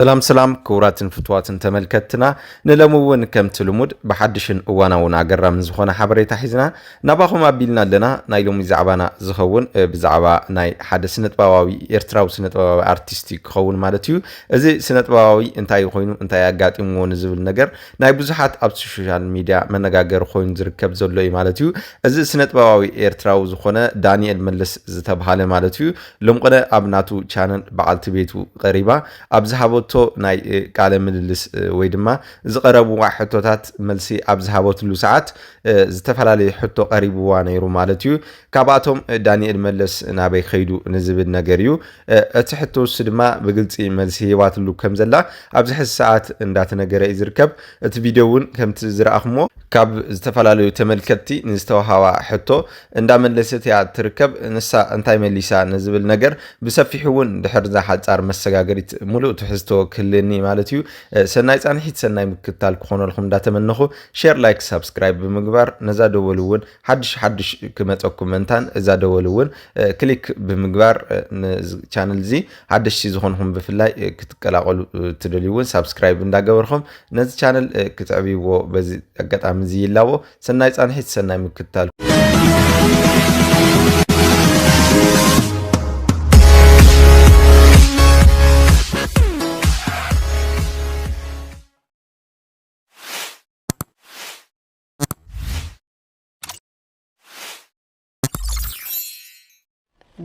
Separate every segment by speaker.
Speaker 1: سلام كوراتن فتواتن تملكتنا نلمون كم تلمود بحدشن وانا وناقرام زخونا حبريتا حيزنا نباخم أبيلنا لنا نايلومي زعبانا زخون بزعبا ناي حد سنة باواوي ارتراو سنة باواوي ارتستيك خون مالتيو ازي سنة باواوي انتاي خوينو انتاي اقات امون زبل نقر ناي بزحات اب سوشيال ميديا من نقاقر خوين زركب زولوي مالتيو ازي سنة باواوي ارتراو زخونا دانيال ملس زتبحالي مالتيو لمقنا ابناتو چانل بعالت بيتو غريبا ابزحابو ناي قال مدلس ويدما زقربوا حتوتات ملسي ابزهابوت له ساعات زتفلالي حتو قريبوا نيرو مالتيو كاباتهم دانيال ملس نابي خيدو نزبد نغريو اتحتو سدما بغلصي ملسي هيوات له كمزلا ابزح الساعات اندات نغره يزركب ات فيديوون كم تزراخمو كاب زتفلالي تملكتي نستوهاوا حتو اندا ملست يا تركب نسا انتاي مليسا نزبل نغر بسفيحون دحر ذا حصار مسغاغريت مولو تحستو كلني مالتيو سناي صانحيت سناي مكتال كونو لكم داتمنخو شير لايك سبسكرايب بمغبار نزا دولون حدش كمطكم منتان اذا دولون كليك بمغبار چانل زي حدش زخونهم بفلاي كتقلاقلو تدليون سبسكرايب እንዳገበርኩም ነዚ ቻነል ክትዕቢዎ በዚ አጋጣሚ ዚ ይላዎ ሰናይ صانحيت ሰናይ ምክታል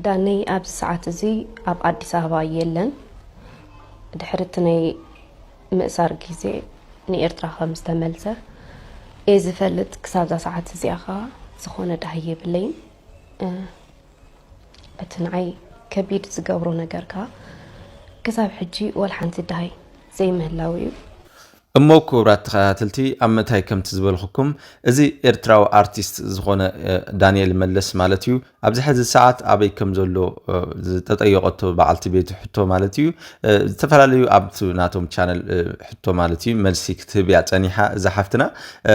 Speaker 2: داني أب ساعات زي أب أدي سهوا يلن دحرتني مأسار جيزي نيرترا خمس تملزة إذا فلت كساب ساعات زي أخا سخونة دهية بالليل أتنعي كبير زجورو نجاركا كساب حجي والحنت دهي زي مهلاوي
Speaker 1: امو كورات تخاتلتي امتاي كم تزبلخكم ازي ارتراو ارتست زخونه دانيال ملس مالتيو ابز حز الساعات ابي كم زلو تطيقتو بعلت بيت حتو مالتيو تفراليو ابتو ناتوم channel حتو مالتيو ملسي كتب ياصنيحا زحفتنا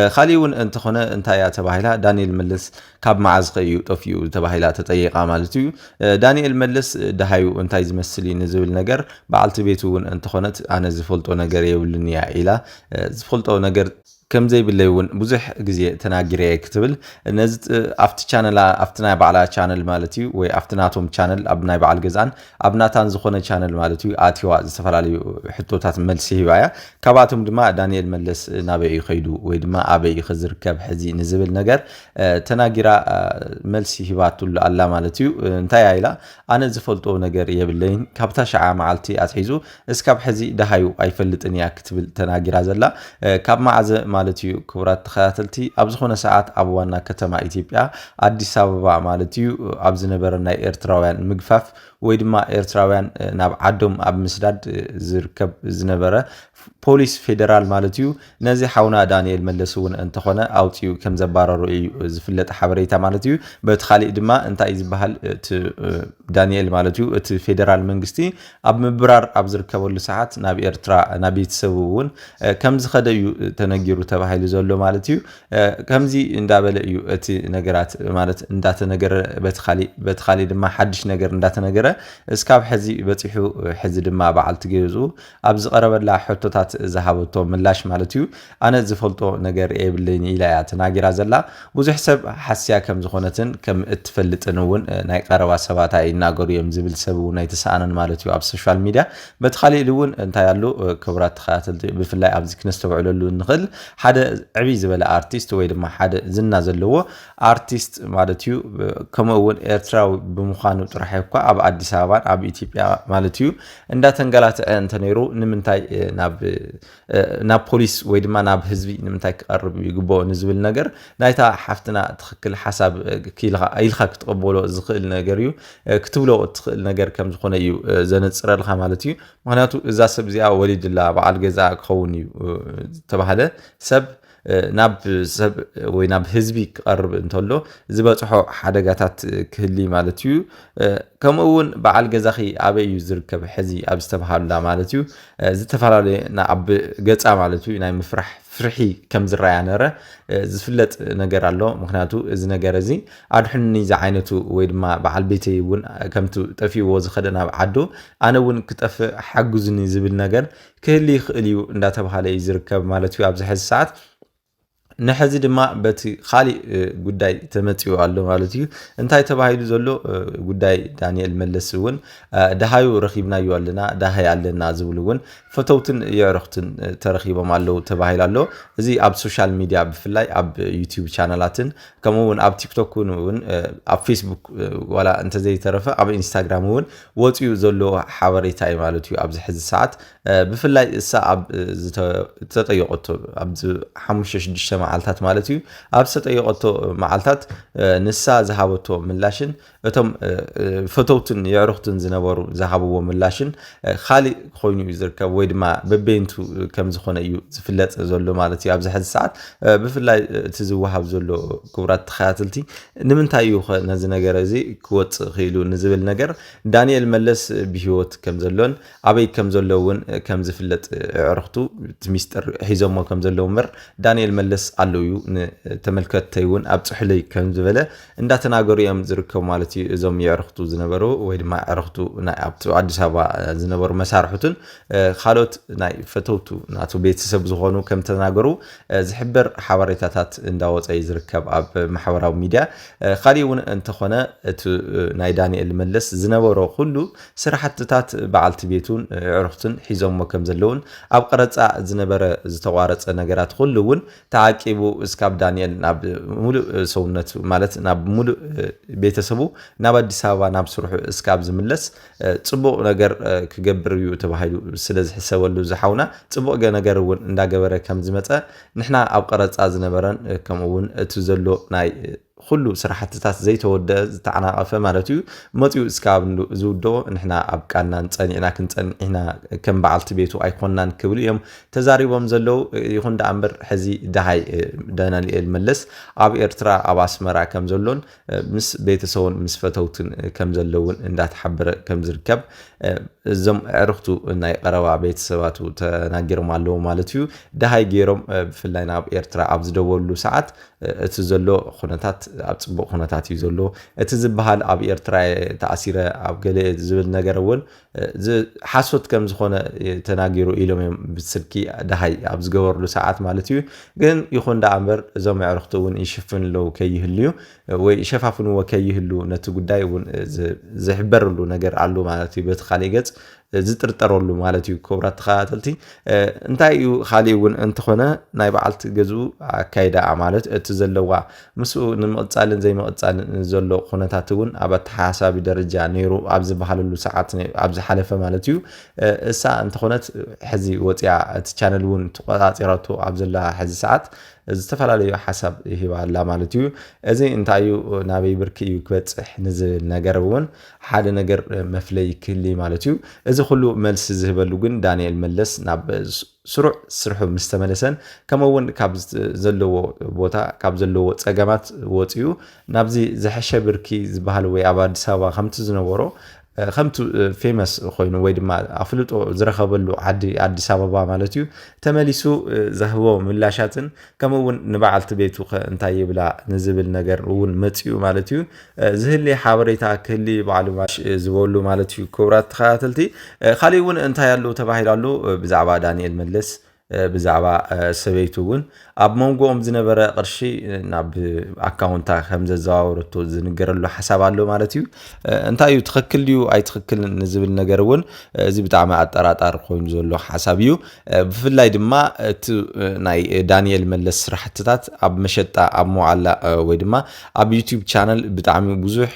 Speaker 1: خاليون انت خونه انتايا تباهيلا دانيال ملس كاب معزقيو طفيو تباهيلا تطيقا مالتيو دانيال ملس دهايو انتاي زمسلي نزول نجر بعلت بيتون انت خونه انا زفلطو نجر يولني عيلا زفلطو نجر كم زي بالليون بزح جزء تناجري كتبل نزت أفت channel أفتنا بعلا channel مالتي وأفتناتهم channel أبناء بعل جزان أبناتان زخونة channel مالتي آتيوا زفرالي حطوتات ملسي هوايا كباتهم دماء دانيال ملس نابي يخيدو ودماء أبي يخزر كب حزي نزبل نجر تناجرا ملسي هواتو الله مالتي انتهي عيلا أنا زفلتو نجر يبلين كبتاش عمالتي أتحيزو اسكب حزي دهايو أي فلتني أكتبل تناجرا زلا كب معز مالتيو كورات تخاتلتي ابزخونه ساعات ابوانا كتما ايتيوبيا اديس ابابا مالتيو ابز نبرنا ايرتراوያን مغفاف ويدما ايرتراوያን ناب عدوم اب مسداد زركب زنبره بوليس فيدرال مالتيو نزي حونا دانيال ملسون انت خونه اوتيو كم زباررو زفلت حبريتا مالتيو بتخالي دما انت يزبحال دانيال مالتيو ات فيدرال منغستي اب مبرار اب زركبول ساعات ناب ايرترا نابيت سبون كم زخديو تنغيرو تباهيل زولو مالتيو كمزي اندابل يو اتي نغرات مالت اندات نغر بتخالي دما حدش نغر اندات نغر اسكاب حزي بصيحو حزي دما بعلت جيزو ابز قربلا حتوتات زحابتو ملاش مالتيو انا زفلطو نغر ايبلين الى تناغرا زلا بزح سب حسيا كم زخونتن كم اتفلطنون ناي قربا سباتا يناغرو يمزبل سبو ناي تسانن مالتيو اب سوشيال ميديا بتخالي دون انت يالو كبرات خاتل بفلاي ابز كنستوعللو نخل حدا عبي زبل ارتست وي دما حدا زنا زلو ارتست مالتيو كمون ايرتراو بمخانو طرحيكو اب اديس ابابا اب ايثيوبيا مالتيو اندا تنغلات انت نيرو نمنتاي ناب بوليس وي دما ناب حزبي نمنتاي قرب يغبو نزبل نجر نايتا حفتنا تخكل حساب كيلخا ايلخا تقبلو زخيل نجريو كتبلو تخيل نجر كم زخونه يو زنصرلخا مالتيو معناتو اذا سب زيا وليد الله بعل غزا كوني تبهله سب ናብ ሰብ ወይ ናብ ህዝቢ ክቀርብ እንተሎ ዝበፅሖ ሓደጋታት ክህሊ ማለት እዩ ከምኡውን በዓል ገዛኺ ኣበይ እዩ ዝርከብ ሕዚ ኣብ ዝተባሃሉላ ማለት እዩ ዝተፈላለዩ ኣብ ገጻ ማለት እዩ ናይ ምፍራሕ ፍርሒ ከም ዝረኣያ ነረ ዝፍለጥ ነገር ኣሎ ምክንያቱ እዚ ነገር እዚ ኣድሕኒ ዝዓይነቱ ወይ ድማ በዓል ቤተይ እውን ከምቱ ጠፊዎ ዝኸደ ናብ ዓዱ ኣነ እውን ክጠፍእ ሓጉዝኒ ዝብል ነገር ክህሊ ይኽእል እዩ እንዳተባሃለ እዩ ዝርከብ ማለት እዩ ኣብዚ ሕዚ ሰዓት ንሕዚ ድማ በቲ ካሊእ ጉዳይ ተመፂኡ ኣሎ ማለት እዩ እንታይ ተባሂሉ ዘሎ ጉዳይ ዳንኤል መለስ እውን ደሃዩ ረኺብናዮ ኣለና ደሃይ ኣለና ዝብሉ እውን ፈተውትን የዕርኽትን ተረኺቦም ኣለው ተባሂሉ ኣሎ እዚ ኣብ ሶሻል ሚድያ ብፍላይ ኣብ ዩቲዩብ ቻናላትን ከምኡውን ኣብ ቲክቶክ እውን ኣብ ፌስቡክ ዋላ እንተዘይተረፈ ኣብ ኢንስታግራም እውን ወፂኡ ዘሎ ሓበሬታ እዩ ማለት እዩ ኣብዚ ሕዚ ሰዓት ብፍላይ እሳ ኣብ ዝተጠየቀቶ ኣብ 5-6 መዓልታት ማለት እዩ ኣብ ዝተጠየቀቶ መዓልታት ንሳ ዝሃበቶ ምላሽን እቶም ፈተውትን የዕርኽትን ዝነበሩ ዝሃብዎ ምላሽን ካሊእ ኮይኑ ዝርከብ ወይ ድማ በቤንቱ ከም ዝኾነ እዩ ዝፍለጥ ዘሎ ማለት እዩ ኣብዚ ሕዚ ሰዓት ብፍላይ እቲ ዝወሃብ ዘሎ ክቡራት ተኸታተልቲ ንምንታይ እዩ ነዚ ነገር እዚ ክወፅእ ኽኢሉ ንዝብል ነገር ዳንኤል መለስ ብሂወት ከም ዘሎን ኣበይ ከም ዘሎ እውን ከም ዝፍለጥ ዕርኽቱ ሚስጥር ሒዞሞ ከም ዘለዎ እምበር ዳንኤል መለስ ኣለው እዩ ንተመልከተይ እውን ኣብ ፅሕለይ ከም ዝበለ እንዳተናገሩ እዮም ዝርከቡ ማለት እዩ እዞም የዕርኽቱ ዝነበሩ ወይ ድማ ዕርኽቱ ናይ ኣብቲ ኣዲስ ኣበባ ዝነበሩ መሳርሑትን ካልኦት ናይ ፈተውቱ ናቱ ቤተሰብ ዝኾኑ ከም ተናገሩ ዝሕበር ሓበሬታታት እንዳወፀ ዝርከብ ኣብ ማሕበራዊ ሚድያ ካሊእ እውን እንተኾነ እቲ ናይ ዳንኤል መለስ ዝነበሮ ኩሉ ስራሕትታት በዓልቲ ቤቱን ዕርኽቱን ሒዞሞ ከም ዘለውን ኣብ ቀረፃ ዝነበረ ዝተቋረፀ ነገራት ኩሉ እውን ተዓቂቡ እስካብ ዳንኤል ናብ ሙሉእ ሰውነቱ ማለት ናብ ሙሉእ ቤተሰቡ ናብ ኣዲስ ኣበባ ናብ ስርሑ እስካብ ዝምለስ ጽቡቕ ነገር ክገብር እዩ ተባሂሉ ስለ ዝሕሰበሉ ዝሓውና ጽቡቕ ነገር እውን እንዳገበረ ከም ዝመፀ ንሕና ኣብ ቀረፃ ዝነበረን ከምኡውን እቲ ዘሎ ናይ ኩሉ ስራሕትታት ዘይተወደ ዝተዓናቐፈ ማለት እዩ መፅኡ እስካብ ዝውድኦ ንሕና ኣብ ቃልናን ፀኒዕና ክንፀኒዕና ከም በዓልቲ ቤቱ ኣይኮንናን ክብሉ እዮም ተዛሪቦም ዘለው ይኹን ዳ እምበር ሕዚ ደሃይ ዳንኤል መለስ ኣብ ኤርትራ ኣብ ኣስመራ ከም ዘሎን ምስ ቤተሰቡን ምስ ፈተውትን ከም ዘለውን እንዳተሓበረ ከም ዝርከብ እዞም ዕርኽቱ ናይ ቀረባ ቤተሰባቱ ተናጊሮም ኣለዎ ማለት እዩ ደሃይ ገይሮም ብፍላይ ናብ ኤርትራ ኣብ ዝደወሉ ሰዓት እቲ ዘሎ ኩነታት ኣብ ጽቡቕ ኩነታት እዩ ዘሎ እቲ ዝበሃል ኣብ ኤርትራ ተኣሲረ ኣብ ገለ ዝብል ነገር እውን ሓሶት ከም ዝኾነ ተናጊሩ ኢሎም እዮም ብስልኪ ደሃይ ኣብ ዝገበርሉ ሰዓት ማለት እዩ ግን ይኹን ዳ እምበር እዞም ዕርኽቱ እውን ይሽፍንለው ከይህልዩ ወይ ሸፋፍንዎ ከይህሉ ነቲ ጉዳይ እውን ዝሕበርሉ ነገር ኣሎ ማለት እዩ በቲ ካሊእ ገጽ ዝጥርጠረሉ ማለት እዩ ክቡራት ተኸታተልቲ እንታይ እዩ ካሊእ እውን እንትኾነ ናይ በዓልቲ ገዝኡ ኣካይዳ ማለት እቲ ዘለዋ ምስኡ ንምቕፃልን ዘይምቕፃልን ዘሎ ኩነታት እውን ኣብ ኣተሓሳቢ ደረጃ ነይሩ ኣብ ዝበሃለሉ ሰዓት ኣብ ዝሓለፈ ማለት እዩ እሳ እንትኾነት ሕዚ ወፂያ እቲ ቻነል እውን ተቆፃፂራቶ ኣብ ዘላ ሕዚ ሰዓት ዝተፈላለዩ ሓሳብ ይሂባ ኣላ ማለት እዩ እዚ እንታይ እዩ ናበይ ብርኪ እዩ ክበፅሕ ንዝብል ነገር እውን ሓደ ነገር መፍለይ ክህሊ ማለት እዩ እዚ ኩሉ መልሲ ዝህበሉ ግን ዳንኤል መለስ ናብ ስሩዕ ስርሑ ምስ ተመለሰን ከምኡውን ካብ ዘለዎ ቦታ ካብ ዘለዎ ፀገማት ወፂኡ ናብዚ ዝሐሸ ብርኪ ዝበሃል ወይ ኣብ ኣዲስ ኣበባ ከምቲ ዝነበሮ ከምቱ ፌመስ ኮይኑ ወይ ድማ ኣፍልጦ ዝረኸበሉ ዓዲ ኣዲስ ኣበባ ማለት እዩ ተመሊሱ ዘህቦ ምላሻትን ከምኡውን ንበዓልቲ ቤቱ እንታይ ይብላ ንዝብል ነገር እውን መፅኡ ማለት እዩ ዝህሊ ሓበሬታ ክህሊ በዓሉ ማሽ ዝበሉ ማለት እዩ ክቡራት ተኸታተልቲ ካሊእ እውን እንታይ ያለው ተባሂሉ ኣሎ ብዛዕባ ዳንኤል መለስ ብዛዕባ ሰበይቱ እውን ኣብ መንጎኦም ዝነበረ ቅርሺ ናብ ኣካውንታ ከም ዘዘዋወረቶ ዝንገረሉ ሓሳብ ኣሎ ማለት እዩ እንታይ እዩ ትኽክል ድዩ ኣይትኽክልን ንዝብል ነገር እውን እዚ ብጣዕሚ ኣጠራጣሪ ኮይኑ ዘሎ ሓሳብ እዩ ብፍላይ ድማ እቲ ናይ ዳንኤል መለስ ስራሕትታት ኣብ መሸጣ ኣብ መዋዕላ ወይ ድማ ኣብ ዩቲዩብ ቻነል ብጣዕሚ ብዙሕ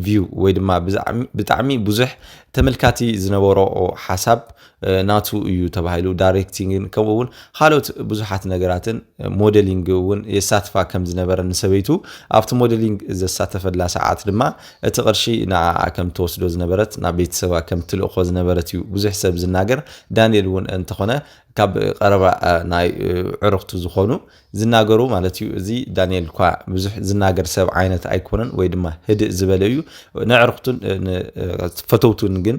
Speaker 1: ቪው ወይ ድማ ብጣዕሚ ብዙሕ ተመልካቲ ዝነበሮ ሓሳብ ናቱ እዩ ተባሂሉ ዳይሬክቲንግን ከምኡውን ካልኦት ብዙሓት ነገራትን ሞዴሊንግ እውን የሳትፋ ከም ዝነበረ ንሰበይቱ ኣብቲ ሞዴሊንግ ዘሳተፈላ ሰዓት ድማ እቲ ቅርሺ ንዓኣ ከም ተወስዶ ዝነበረት ናብ ቤተሰባ ከም ትልእኮ ዝነበረት እዩ ብዙሕ ሰብ ዝናገር ዳንኤል እውን እንተኾነ ካብ ቀረባ ናይ ዕሩክቱ ዝኾኑ ዝናገሩ ማለት እዩ እዚ ዳንኤል ኳ ብዙሕ ዝናገር ሰብ ዓይነት ኣይኮነን ወይ ድማ ህድእ ዝበለ እዩ ንዕሩክቱን ፈተውቱን ግን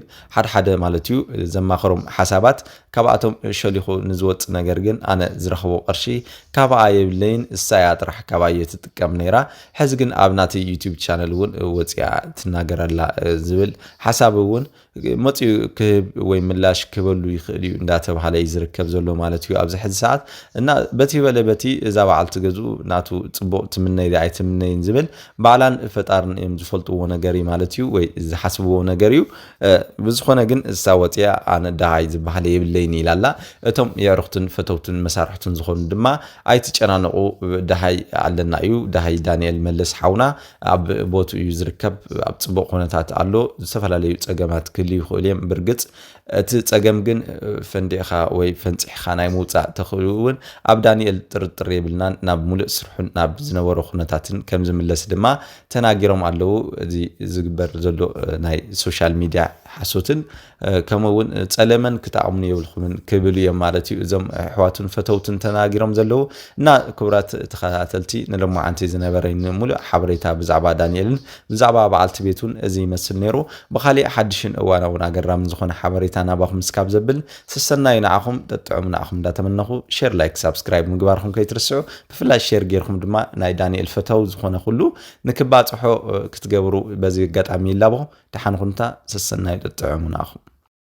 Speaker 1: ሓደ ማለት እዩ ዘማኸሮም ሓሳባት ካብኣቶም ሸሊኹ ንዝወፅ ነገር ግን ኣነ ዝረኽቦ ቅርሺ ካብኣ የብለይን እሳያ ጥራሕ ካብኣየ ትጥቀም ነይራ ሕዚ ግን ኣብ ናቲ ዩቲዩብ ቻነል እውን ወፂያ ትናገረላ ዝብል ሓሳብ እውን መፅኡ ክህብ ወይ ምላሽ ክበሉ ይኽእል እዩ እንዳተባሃለ ይዝርከብ ዘሎ ማለት እዩ ኣብዚ ሕዚ ሰዓት እና በቲ በለ በቲ እዛ በዓልቲ ገዙ ናቱ ፅቡቅ ትምነይ ኣይትምነይን ዝብል ባዕላን ፈጣርን እዮም ዝፈልጥዎ ነገር እዩ ማለት እዩ ወይ ዝሓስብዎ ነገር እዩ ብዝኾነ ግን እሳ ወፅያ ኣነ ዳሃይ ዝበሃል የብለይን ኢላላ እቶም የዕሩክትን ፈተውትን መሳርሕትን ዝኾኑ ድማ ኣይትጨናነቁ ዳሃይ ኣለና እዩ ዳሃይ ዳንኤል መለስ ሓውና ኣብ ቦቱ እዩ ዝርከብ ኣብ ፅቡቅ ኩነታት ኣሎ ዝተፈላለዩ ፀገማት ክህልዩ ይኽእሉ እዮም ብርግፅ እቲ ፀገም ግን ፈንዲኻ ወይ ፈንፂሕኻ ናይ ምውፃእ ተኽእሉ እውን ኣብ ዳንኤል ጥርጥር የብልናን ናብ ሙሉእ ስርሑን ናብ ዝነበሮ ኩነታትን ከም ዝምለስ ድማ ተናጊሮም ኣለዉ እዚ ዝግበር ዘሎ ናይ ሶሻል ሚድያ ሓሶትን ከምኡውን ፀለመን ክተኣምኑ የብልኩምን ክብሉ እዮም ማለት እዩ እዞም ኣሕዋቱን ፈተውትን ተናጊሮም ዘለዉ እና ክቡራት ተኸታተልቲ ንሎማዓንቲ ዝነበረኝ ሙሉእ ሓበሬታ ብዛዕባ ዳንኤልን ብዛዕባ በዓልቲ ቤቱን እዚ ይመስል ነይሩ ብኻሊእ ሓድሽን እዋናውን ኣገራምን ዝኾነ ሓበሬታ ናባኹም ስካብ ዘብል ስሰናይ ንዓኹም ጠጥዑም ንዓኹም እንዳተመነኹ ሼር ላይክ ሳብስክራይብ ምግባርኩም ከይትርስዑ ብፍላይ ሼር ጌርኩም ድማ ናይ ዳንኤል ፈተው ዝኾነ ኩሉ ንክባፅሖ ክትገብሩ በዚ ኣጋጣሚ ይላቦ ድሓን ኩንታ ስሰናይ ጠጥዑም ንዓኹም